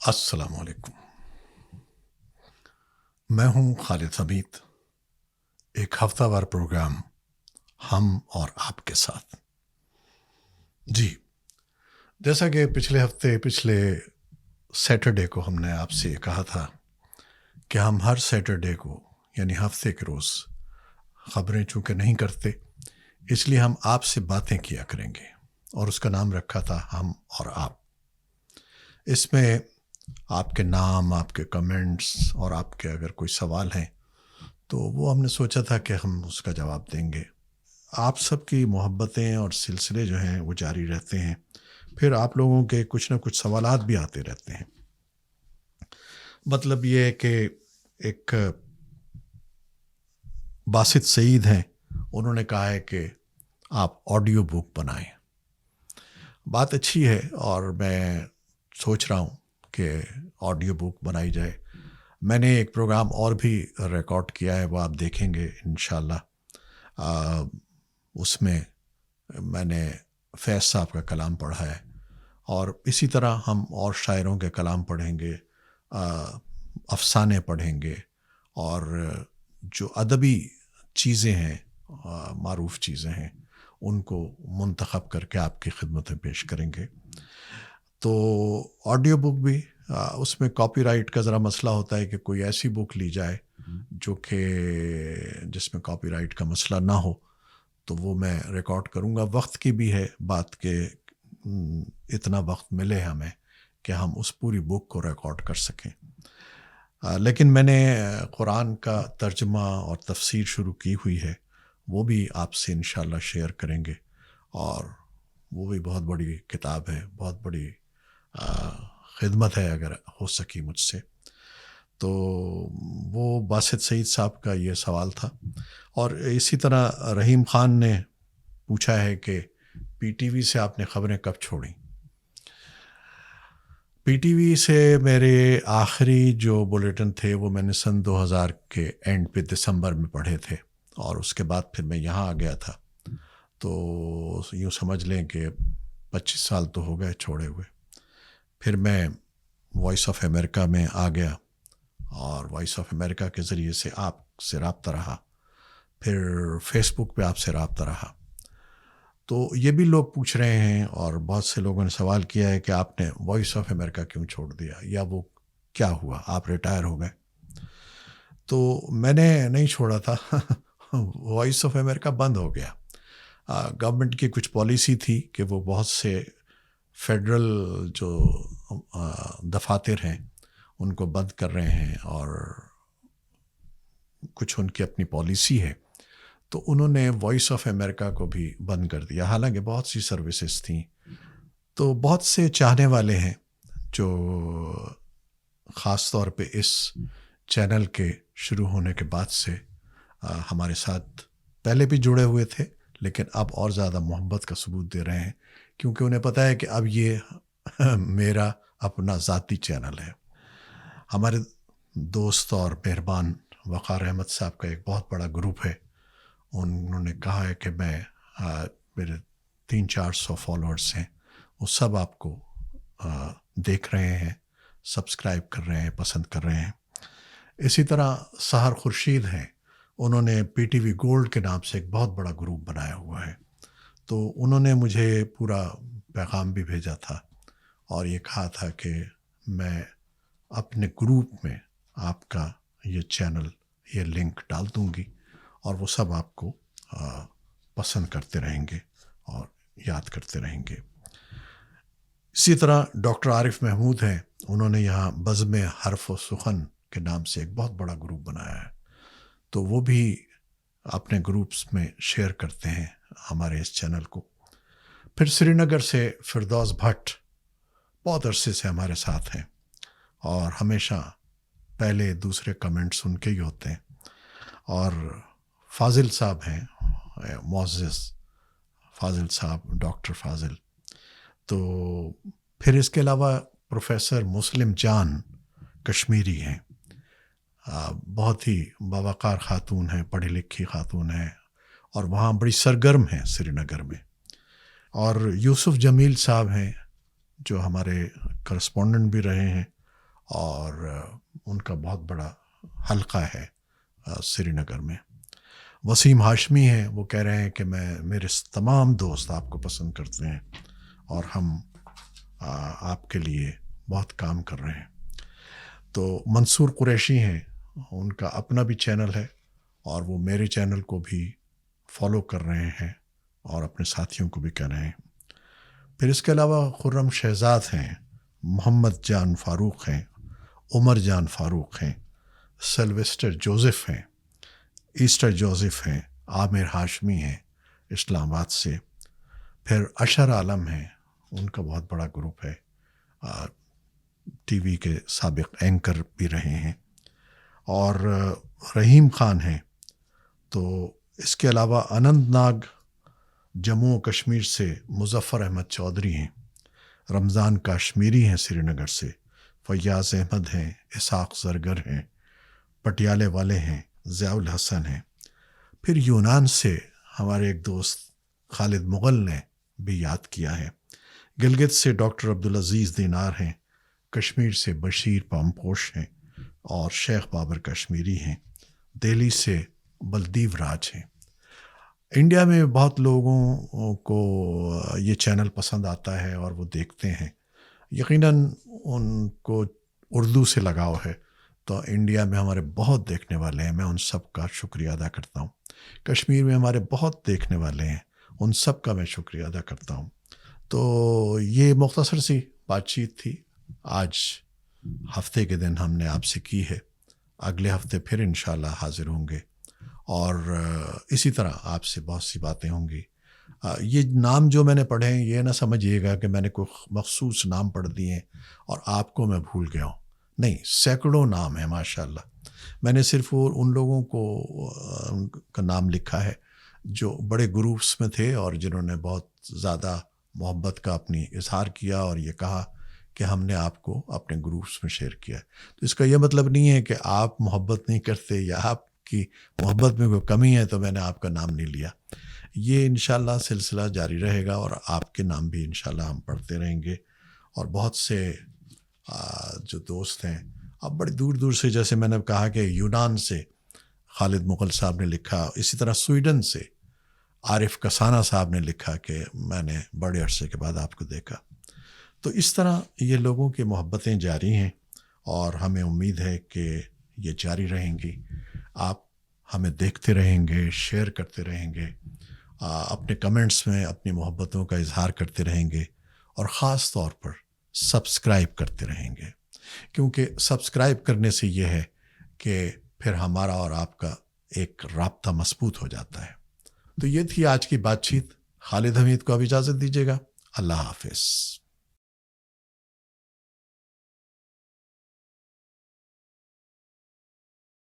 السلام علیکم. میں ہوں خالد حمید. ایک ہفتہ وار پروگرام ہم اور آپ کے ساتھ. جی، جیسا کہ پچھلے سیٹرڈے کو ہم نے آپ سے کہا تھا کہ ہم ہر سیٹرڈے کو یعنی ہفتے کے روز خبریں چونکہ نہیں کرتے، اس لیے ہم آپ سے باتیں کیا کریں گے، اور اس کا نام رکھا تھا ہم اور آپ. اس میں آپ کے نام، آپ کے کمنٹس اور آپ کے اگر کوئی سوال ہیں تو وہ ہم نے سوچا تھا کہ ہم اس کا جواب دیں گے. آپ سب کی محبتیں اور سلسلے جو ہیں وہ جاری رہتے ہیں، پھر آپ لوگوں کے کچھ نہ کچھ سوالات بھی آتے رہتے ہیں. مطلب یہ ہے کہ ایک باسط سعید ہیں، انہوں نے کہا ہے کہ آپ آڈیو بک بنائیں. بات اچھی ہے اور میں سوچ رہا ہوں کہ آڈیو بک بنائی جائے. میں نے ایک پروگرام اور بھی ریکارڈ کیا ہے، وہ آپ دیکھیں گے انشاءاللہ. اس میں میں نے فیض صاحب کا کلام پڑھا ہے، اور اسی طرح ہم اور شاعروں کے کلام پڑھیں گے، افسانے پڑھیں گے، اور جو ادبی چیزیں ہیں، معروف چیزیں ہیں، ان کو منتخب کر کے آپ کی خدمت میں پیش کریں گے. تو آڈیو بک بھی اس میں کاپی رائٹ کا ذرا مسئلہ ہوتا ہے کہ کوئی ایسی بک لی جائے جو کہ جس میں کاپی رائٹ کا مسئلہ نہ ہو، تو وہ میں ریکارڈ کروں گا. وقت کی بھی ہے بات کہ اتنا وقت ملے ہمیں کہ ہم اس پوری بک کو ریکارڈ کر سکیں. لیکن میں نے قرآن کا ترجمہ اور تفسیر شروع کی ہوئی ہے، وہ بھی آپ سے انشاءاللہ شیئر کریں گے. اور وہ بھی بہت بڑی کتاب ہے، بہت بڑی خدمت ہے اگر ہو سکی مجھ سے. تو وہ باسط سعید صاحب کا یہ سوال تھا. اور اسی طرح رحیم خان نے پوچھا ہے کہ پی ٹی وی سے آپ نے خبریں کب چھوڑیں؟ پی ٹی وی سے میرے آخری جو بلیٹن تھے وہ میں نے سن 2000 کے اینڈ پہ دسمبر میں پڑھے تھے، اور اس کے بعد پھر میں یہاں آ گیا تھا. تو یوں سمجھ لیں کہ 25 سال تو ہو گئے چھوڑے ہوئے. پھر میں وائس آف امریکہ میں آ گیا، اور وائس آف امریکہ کے ذریعے سے آپ سے رابطہ رہا. پھر فیس بک پہ آپ سے رابطہ رہا. تو یہ بھی لوگ پوچھ رہے ہیں، اور بہت سے لوگوں نے سوال کیا ہے کہ آپ نے وائس آف امریکہ کیوں چھوڑ دیا، یا وہ کیا ہوا، آپ ریٹائر ہو گئے؟ تو میں نے نہیں چھوڑا تھا. وائس آف امریکہ بند ہو گیا. گورنمنٹ کی کچھ پالیسی تھی کہ وہ بہت سے فیڈرل جو دفاتر ہیں ان کو بند کر رہے ہیں، اور کچھ ان کی اپنی پالیسی ہے. تو انہوں نے وائس آف امریکہ کو بھی بند کر دیا، حالانکہ بہت سی سروسز تھیں. تو بہت سے چاہنے والے ہیں جو خاص طور پہ اس چینل کے شروع ہونے کے بعد سے ہمارے ساتھ پہلے بھی جڑے ہوئے تھے، لیکن اب اور زیادہ محبت کا ثبوت دے رہے ہیں، کیونکہ انہیں پتہ ہے کہ اب یہ میرا اپنا ذاتی چینل ہے. ہمارے دوست اور مہربان وقار احمد صاحب کا ایک بہت بڑا گروپ ہے. انہوں نے کہا ہے کہ میں میرے 300-400 فالوورس ہیں، وہ سب آپ کو دیکھ رہے ہیں، سبسکرائب کر رہے ہیں، پسند کر رہے ہیں. اسی طرح سحر خورشید ہیں، انہوں نے پی ٹی وی گولڈ کے نام سے ایک بہت بڑا گروپ بنایا ہوا ہے. تو انہوں نے مجھے پورا پیغام بھی بھیجا تھا، اور یہ کہا تھا کہ میں اپنے گروپ میں آپ کا یہ چینل، یہ لنک ڈال دوں گی، اور وہ سب آپ کو پسند کرتے رہیں گے اور یاد کرتے رہیں گے. اسی طرح ڈاکٹر عارف محمود ہیں، انہوں نے یہاں بزم حرف و سخن کے نام سے ایک بہت بڑا گروپ بنایا ہے. تو وہ بھی اپنے گروپس میں شیئر کرتے ہیں ہمارے اس چینل کو. پھر سری نگر سے فردوس بھٹ بہت عرصے سے ہمارے ساتھ ہیں، اور ہمیشہ پہلے دوسرے کمنٹس ان کے ہی ہوتے ہیں. اور فاضل صاحب ہیں، معزز فاضل صاحب، ڈاکٹر فاضل. تو پھر اس کے علاوہ پروفیسر مسلم جان کشمیری ہیں، بہت ہی باوقار خاتون ہیں، پڑھی لکھی خاتون ہیں، اور وہاں بڑی سرگرم ہیں سری نگر میں. اور یوسف جمیل صاحب ہیں جو ہمارے کرسپونڈنٹ بھی رہے ہیں، اور ان کا بہت بڑا حلقہ ہے سری نگر میں. وسیم ہاشمی ہیں، وہ کہہ رہے ہیں کہ میرے تمام دوست آپ کو پسند کرتے ہیں اور ہم آپ کے لیے بہت کام کر رہے ہیں. تو منصور قریشی ہیں، ان کا اپنا بھی چینل ہے اور وہ میرے چینل کو بھی فالو کر رہے ہیں اور اپنے ساتھیوں کو بھی کہہ رہے ہیں. پھر اس کے علاوہ خرم شہزاد ہیں، محمد جان فاروق ہیں، عمر جان فاروق ہیں، سلویسٹر جوزف ہیں، ایسٹر جوزف ہیں، عامر ہاشمی ہیں اسلام آباد سے. پھر اشر عالم ہیں، ان کا بہت بڑا گروپ ہے، ٹی وی کے سابق اینکر بھی رہے ہیں. اور رحیم خان ہیں. تو اس کے علاوہ اننت ناگ جموں و کشمیر سے مظفر احمد چودھری ہیں، رمضان کاشمیری ہیں سری نگر سے، فیاض احمد ہیں، اسحاق زرگر ہیں، پٹیالے والے ہیں، ضیاء الحسن ہیں. پھر یونان سے ہمارے ایک دوست خالد مغل نے بھی یاد کیا ہے. گلگت سے ڈاکٹر عبدالعزیز دینار ہیں، کشمیر سے بشیر پامپوش ہیں اور شیخ بابر کشمیری ہیں، دہلی سے بلدیو راج ہیں. انڈیا میں بہت لوگوں کو یہ چینل پسند آتا ہے اور وہ دیکھتے ہیں. یقیناً ان کو اردو سے لگاؤ ہے، تو انڈیا میں ہمارے بہت دیکھنے والے ہیں، میں ان سب کا شکریہ ادا کرتا ہوں. کشمیر میں ہمارے بہت دیکھنے والے ہیں، ان سب کا میں شکریہ ادا کرتا ہوں. تو یہ مختصر سی بات چیت تھی آج ہفتے کے دن ہم نے آپ سے کی ہے. اگلے ہفتے پھر انشاءاللہ حاضر ہوں گے اور اسی طرح آپ سے بہت سی باتیں ہوں گی. یہ نام جو میں نے پڑھے ہیں یہ نہ سمجھیے گا کہ میں نے کوئی مخصوص نام پڑھ دیے ہیں اور آپ کو میں بھول گیا ہوں. نہیں، سینکڑوں نام ہیں ماشاءاللہ. میں نے صرف ان لوگوں کو کا نام لکھا ہے جو بڑے گروپس میں تھے اور جنہوں نے بہت زیادہ محبت کا اپنی اظہار کیا اور یہ کہا کہ ہم نے آپ کو اپنے گروپس میں شیئر کیا. تو اس کا یہ مطلب نہیں ہے کہ آپ محبت نہیں کرتے یا آپ کی محبت میں کوئی کمی ہے تو میں نے آپ کا نام نہیں لیا. یہ انشاءاللہ سلسلہ جاری رہے گا اور آپ کے نام بھی انشاءاللہ ہم پڑھتے رہیں گے. اور بہت سے جو دوست ہیں اب بڑی دور دور سے، جیسے میں نے کہا کہ یونان سے خالد مغل صاحب نے لکھا، اسی طرح سویڈن سے عارف کسانہ صاحب نے لکھا کہ میں نے بڑے عرصے کے بعد آپ کو دیکھا. تو اس طرح یہ لوگوں کی محبتیں جاری ہیں اور ہمیں امید ہے کہ یہ جاری رہیں گی. آپ ہمیں دیکھتے رہیں گے، شیئر کرتے رہیں گے، اپنے کمنٹس میں اپنی محبتوں کا اظہار کرتے رہیں گے اور خاص طور پر سبسکرائب کرتے رہیں گے، کیونکہ سبسکرائب کرنے سے یہ ہے کہ پھر ہمارا اور آپ کا ایک رابطہ مضبوط ہو جاتا ہے. تو یہ تھی آج کی بات چیت. خالد حمید کو اب اجازت دیجیے گا. اللہ حافظ.